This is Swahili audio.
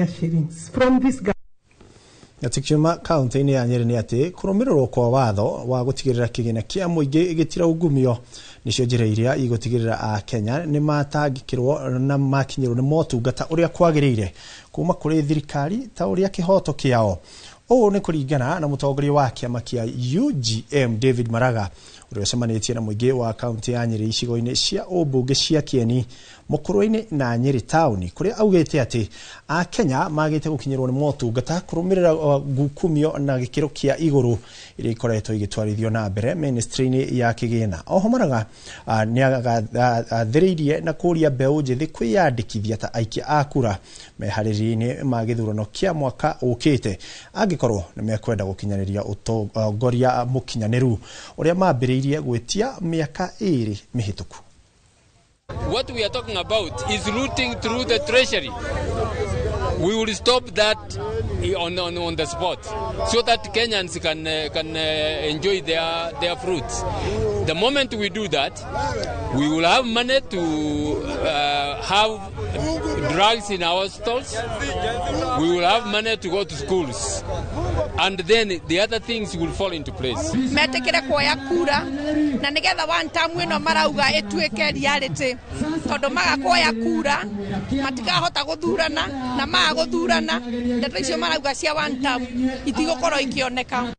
shillings from this guy. Yatikima county ya Nyeri ni ati kurumirwo kwa watho wa gutigirira kigina kia muingi gitira Ngukumio nicio njira iria igutigirira a Kenya ni matangikirwo na makinyirwo ni motungata uria kwagirire kuma kuri thirikari ta uria kihoto kiao. O ni kuringana na mutongoria wa kiama kia UGM David Maraga uria cemanitie na muingi wa county ya Nyeri icigo-ini cia umbunge cia Kieni Mukurũ-ini na Nyeri town kuria augite ati a Kenya magite gukinyirwo ni motungata kurumirira Ngukumio na gikiro kia iguru iria ikoretwo igitwarithio na mbere ministry-ini ya kigina. Oho Maraga ni agathiriirie na kuria mbeu njithi kwiyandikithia ta aikia a kura meharĩrĩria-ini ma gĩthurano kia mwaka ukite angikorwo ni mekwenda gukinyaniria utongoria mukinyaniru uria mambĩrĩirie gwetia miaka 2 mihituku. What we are talking about is looting through the treasury. We will stop that on the spot so that Kenyans can enjoy their fruits. The moment we do that, we will have money to have drugs in our stores. We will have money to go to schools. And then the other things will fall into place. Metekere kuoya kura na nigetha one time ino marauga etuike reality tondu magakuoya kura matikahota guthurana na maguthurana ndeto icio marauga cia one time itigokorwo ikioneka.